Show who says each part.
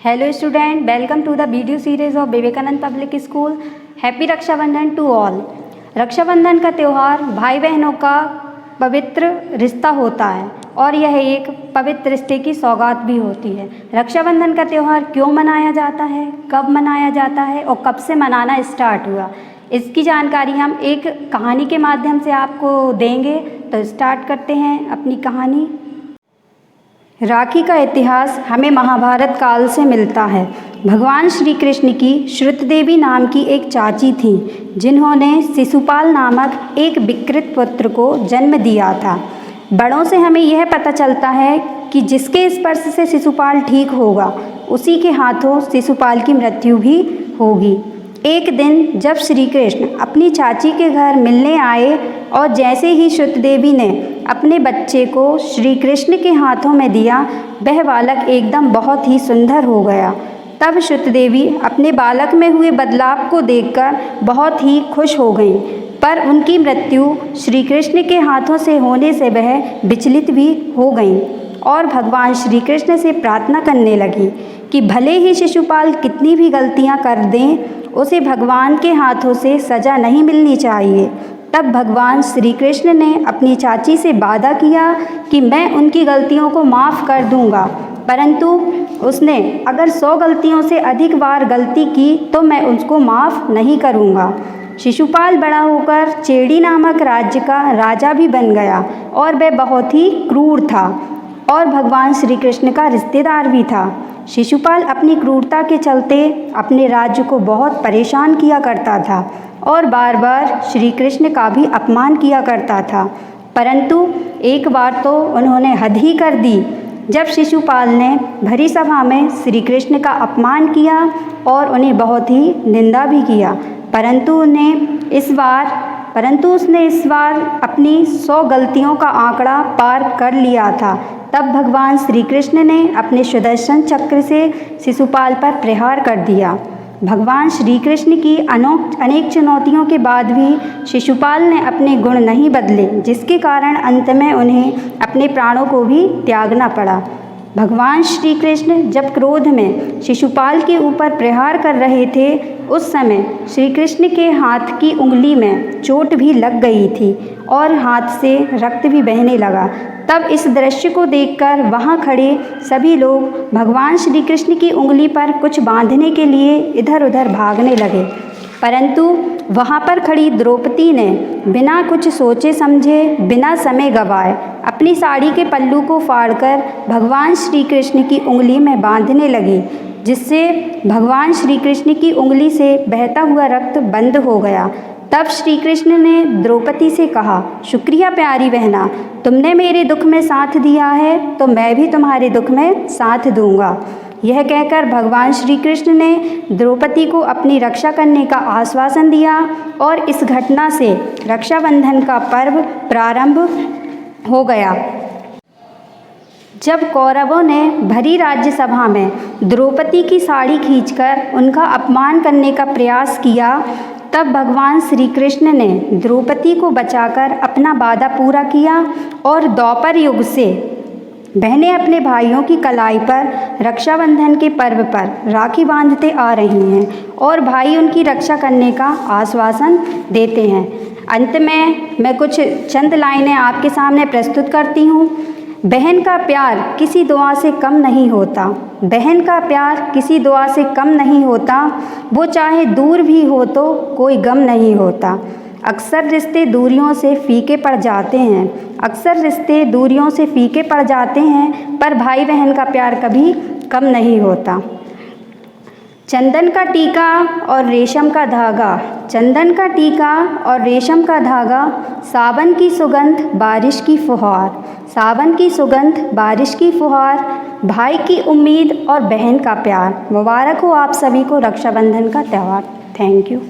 Speaker 1: Hello student, welcome to the video series of Vivekananda public school. Happy Rakshabandhan to all. Rakshabandhan का त्यौहार भाई बहनों का पवित्र रिश्ता होता है और यह एक पवित्र रिश्ते की सौगात भी होती है। रक्षाबंधन का त्यौहार क्यों मनाया जाता है, कब मनाया जाता है और कब से मनाना स्टार्ट हुआ, इसकी जानकारी हम एक कहानी के माध्यम से आपको देंगे। तो स्टार्ट करते हैं अपनी कहानी। राखी का इतिहास हमें महाभारत काल से मिलता है। भगवान श्री कृष्ण की श्रुतदेवी नाम की एक चाची थी, जिन्होंने शिशुपाल नामक एक विकृत पुत्र को जन्म दिया था। बड़ों से हमें यह पता चलता है कि जिसके स्पर्श से शिशुपाल ठीक होगा, उसी के हाथों शिशुपाल की मृत्यु भी होगी। एक दिन जब श्री कृष्ण अपनी चाची के घर मिलने आए और जैसे ही श्रुतदेवी ने अपने बच्चे को श्री कृष्ण के हाथों में दिया, वह बालक एकदम बहुत ही सुंदर हो गया। तब श्रुतदेवी अपने बालक में हुए बदलाव को देखकर बहुत ही खुश हो गईं, पर उनकी मृत्यु श्री कृष्ण के हाथों से होने से वह विचलित भी हो गईं और भगवान श्री कृष्ण से प्रार्थना करने लगी कि भले ही शिशुपाल कितनी भी गलतियां कर दें, उसे भगवान के हाथों से सज़ा नहीं मिलनी चाहिए। तब भगवान श्री कृष्ण ने अपनी चाची से वादा किया कि मैं उनकी गलतियों को माफ़ कर दूंगा, परंतु उसने अगर 100 गलतियों से अधिक बार गलती की तो मैं उसको माफ़ नहीं करूंगा। शिशुपाल बड़ा होकर चेड़ी नामक राज्य का राजा भी बन गया और वह बहुत ही क्रूर था और भगवान श्री कृष्ण का रिश्तेदार भी था। शिशुपाल अपनी क्रूरता के चलते अपने राज्य को बहुत परेशान किया करता था और बार बार श्री कृष्ण का भी अपमान किया करता था, परंतु एक बार तो उन्होंने हद ही कर दी जब शिशुपाल ने भरी सभा में श्री कृष्ण का अपमान किया और उन्हें बहुत ही निंदा भी किया, परंतु उसने इस बार अपनी 100 गलतियों का आंकड़ा पार कर लिया था। तब भगवान श्री कृष्ण ने अपने सुदर्शन चक्र से शिशुपाल पर प्रहार कर दिया। भगवान श्री कृष्ण की अनेक चुनौतियों के बाद भी शिशुपाल ने अपने गुण नहीं बदले, जिसके कारण अंत में उन्हें अपने प्राणों को भी त्यागना पड़ा। भगवान श्री कृष्ण जब क्रोध में शिशुपाल के ऊपर प्रहार कर रहे थे, उस समय श्री कृष्ण के हाथ की उंगली में चोट भी लग गई थी और हाथ से रक्त भी बहने लगा। तब इस दृश्य को देखकर वहां खड़े सभी लोग भगवान श्री कृष्ण की उंगली पर कुछ बांधने के लिए इधर उधर भागने लगे, परंतु वहां पर खड़ी द्रौपदी ने बिना कुछ सोचे समझे, बिना समय गवाए अपनी साड़ी के पल्लू को फाड़कर भगवान श्री कृष्ण की उंगली में बांधने लगी, जिससे भगवान श्री कृष्ण की उंगली से बहता हुआ रक्त बंद हो गया। तब श्री कृष्ण ने द्रौपदी से कहा, शुक्रिया प्यारी बहना, तुमने मेरे दुख में साथ दिया है तो मैं भी तुम्हारे दुख में साथ दूंगा। यह कहकर भगवान श्री कृष्ण ने द्रौपदी को अपनी रक्षा करने का आश्वासन दिया और इस घटना से रक्षाबंधन का पर्व प्रारंभ हो गया। जब कौरवों ने भरी राज्यसभा में द्रौपदी की साड़ी खींचकर उनका अपमान करने का प्रयास किया, तब भगवान श्री कृष्ण ने द्रौपदी को बचाकर अपना वादा पूरा किया और द्वापर युग से बहनें अपने भाइयों की कलाई पर रक्षाबंधन के पर्व पर राखी बांधते आ रही हैं और भाई उनकी रक्षा करने का आश्वासन देते हैं। अंत में मैं कुछ चंद लाइनें आपके सामने प्रस्तुत करती हूँ। बहन का प्यार किसी दुआ से कम नहीं होता, बहन का प्यार किसी दुआ से कम नहीं होता, वो चाहे दूर भी हो तो कोई गम नहीं होता। अक्सर रिश्ते दूरियों से फीके पड़ जाते हैं, पर भाई बहन का प्यार कभी कम नहीं होता। चंदन का टीका और रेशम का धागा, चंदन का टीका और रेशम का धागा, सावन की सुगंध बारिश की फुहार, सावन की सुगंध बारिश की फुहार, भाई की उम्मीद और बहन का प्यार। मुबारक हो आप सभी को रक्षाबंधन का त्यौहार। Thank you.